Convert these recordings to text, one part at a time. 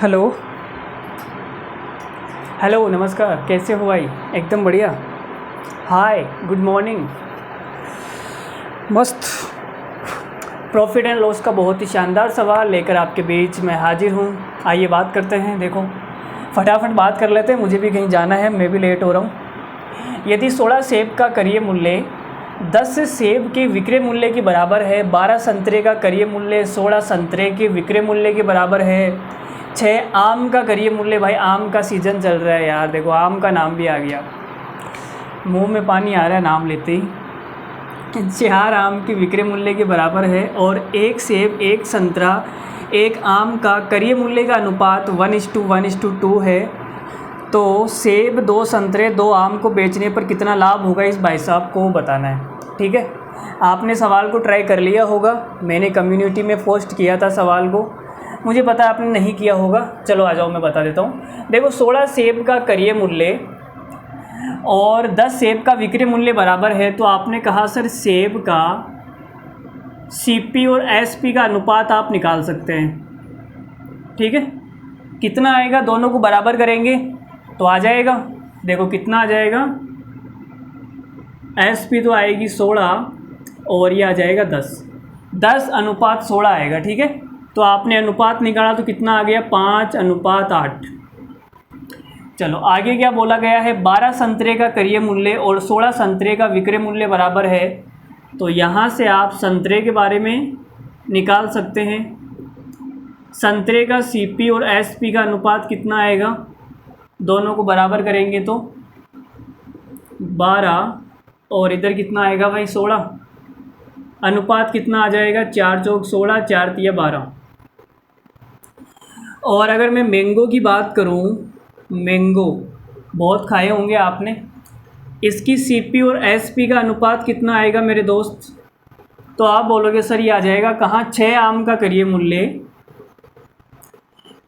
Hello. Hello, नमस्कार, कैसे हो भाई? एकदम बढ़िया। हाय, गुड मॉर्निंग। मस्त। प्रॉफिट एंड लॉस का बहुत ही शानदार सवाल लेकर आपके बीच में हाजिर हूँ। आइए बात करते हैं। देखो, फटाफट बात कर लेते हैं, मुझे भी कहीं जाना है, मैं भी लेट हो रहा हूँ। यदि 16 सेब का क्रय मूल्य 10 सेब के विक्रय मूल्य के बराबर है, 12 संतरे का क्रय मूल्य 16 संतरे के विक्रय मूल्य के बराबर है, 6 आम का क्रय मूल्य, भाई आम का सीज़न चल रहा है यार, देखो आम का नाम भी आ गया, मुंह में पानी आ रहा है नाम लेते ही। 4 आम के विक्रय मूल्य के बराबर है और 1 सेब 1 संतरा 1 आम का क्रय मूल्य का अनुपात 1:1:2 है। तो सेब 2 संतरे 2 आम को बेचने पर कितना लाभ होगा, इस भाई साहब को बताना है। ठीक है, आपने सवाल को ट्राई कर लिया होगा, मैंने कम्युनिटी में पोस्ट किया था सवाल को, मुझे पता आपने नहीं किया होगा। चलो आ जाओ, मैं बता देता हूँ। देखो, 16 सेब का क्रय मूल्य और 10 सेब का विक्रय मूल्य बराबर है, तो आपने कहा सर सेब का सीपी और एसपी का अनुपात आप निकाल सकते हैं। ठीक है, कितना आएगा, दोनों को बराबर करेंगे तो आ जाएगा। देखो कितना आ जाएगा, एसपी तो आएगी 16 और ये आ जाएगा 10:16 आएगा। ठीक है, तो आपने अनुपात निकाला तो कितना आ गया, 5:8। चलो आगे क्या बोला गया है, 12 संतरे का क्रय मूल्य और 16 संतरे का विक्रय मूल्य बराबर है, तो यहाँ से आप संतरे के बारे में निकाल सकते हैं। संतरे का सीपी और एसपी का अनुपात कितना आएगा, दोनों को बराबर करेंगे तो 12 और इधर कितना आएगा भाई 16, अनुपात कितना आ जाएगा, 4 चौक 16, 4 तिया 12। और अगर मैं मैंगो की बात करूं, मैंगो बहुत खाए होंगे आपने, इसकी सीपी और एसपी का अनुपात कितना आएगा मेरे दोस्त, तो आप बोलोगे सर ये आ जाएगा कहाँ, 6 आम का क्रय मूल्य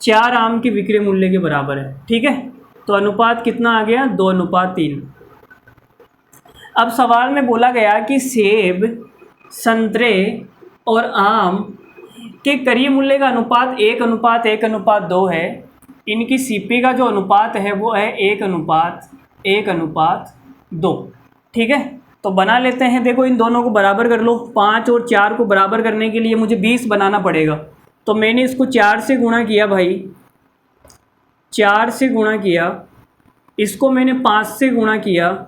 4 आम के विक्रय मूल्य के बराबर है। ठीक है, तो अनुपात कितना आ गया, 2:3। अब सवाल में बोला गया कि सेब, संतरे और आम के क्रय मूल्य का अनुपात 1:1:2 है। इनकी सीपी का जो अनुपात है वो है 1:1:2। ठीक है, तो बना लेते हैं। देखो इन दोनों को बराबर कर लो, 5 और 4 को बराबर करने के लिए मुझे 20 बनाना पड़ेगा, तो मैंने इसको 4 से गुणा किया भाई, 4 से गुणा किया, इसको मैंने 5 से गुणा किया,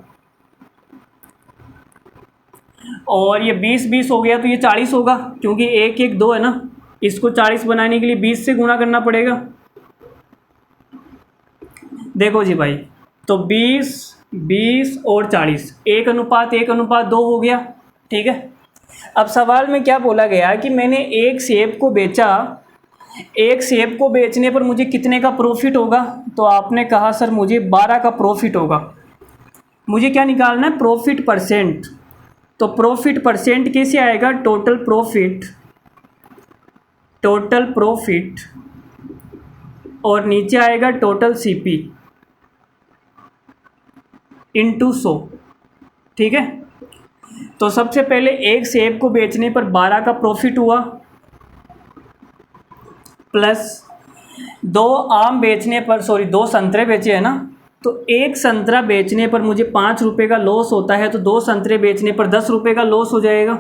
और ये 20 हो गया, तो ये 40 होगा, क्योंकि 1:1:2 है ना, इसको 40 बनाने के लिए 20 से गुणा करना पड़ेगा। देखो जी भाई, तो 20 और 40 1:1:2 हो गया। ठीक है, अब सवाल में क्या बोला गया कि मैंने एक सेब को बेचा, एक सेब को बेचने पर मुझे कितने का प्रॉफिट होगा, तो आपने कहा सर मुझे 12 का प्रॉफिट होगा। मुझे क्या निकालना है, प्रॉफिट परसेंट। तो प्रॉफिट परसेंट कैसे आएगा, टोटल प्रॉफिट और नीचे आएगा टोटल सीपी इंटू 100। ठीक है, तो सबसे पहले एक सेब को बेचने पर 12 का प्रॉफिट हुआ, प्लस 2 आम बेचने पर, 2 संतरे बेचे हैं ना, तो एक संतरा बेचने पर मुझे 5 रुपये का लॉस होता है, तो 2 संतरे बेचने पर 10 रुपये का लॉस हो जाएगा।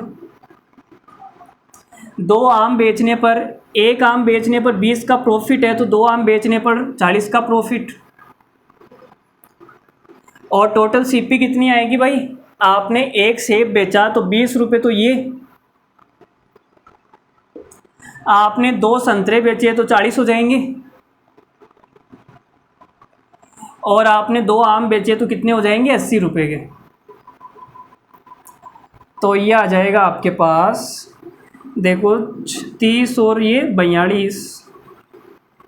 2 आम बेचने पर, एक आम बेचने पर 20 का प्रॉफिट है, तो 2 आम बेचने पर 40 का प्रॉफिट। और टोटल सीपी कितनी आएगी भाई, आपने एक सेब बेचा तो 20 रुपये, तो ये आपने 2 संतरे बेचे तो 40 हो जाएंगे, और आपने 2 आम बेचे तो कितने हो जाएंगे, 80 रुपये के। तो ये आ जाएगा आपके पास, देखो 30 और ये 42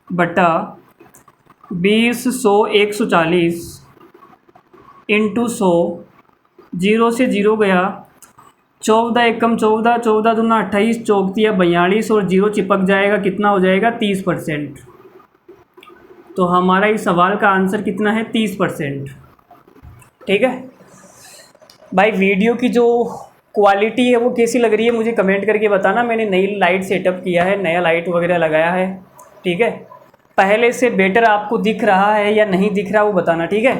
बटा 20 100 140 इंटू 100, 0 से 0 गया, 14 एकम 14, 14 दूना 28, 34 42 और 0 चिपक जाएगा, कितना हो जाएगा, 30%। तो हमारा इस सवाल का आंसर कितना है, 30%। ठीक है भाई, वीडियो की जो क्वालिटी है वो कैसी लग रही है मुझे कमेंट करके बताना। मैंने नई लाइट सेटअप किया है, नया लाइट वगैरह लगाया है। ठीक है, पहले से बेटर आपको दिख रहा है या नहीं दिख रहा वो बताना, ठीक है।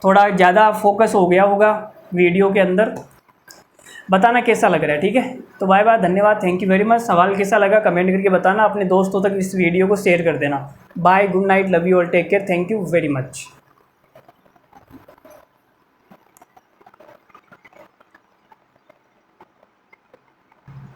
थोड़ा ज़्यादा फोकस हो गया होगा वीडियो के अंदर, बताना कैसा लग रहा है, ठीक है। तो बाय बाय, धन्यवाद, थैंक यू वेरी मच। सवाल कैसा लगा कमेंट करके बताना, अपने दोस्तों तक इस वीडियो को शेयर कर देना। Bye, good night, love you all, take care, thank you very much.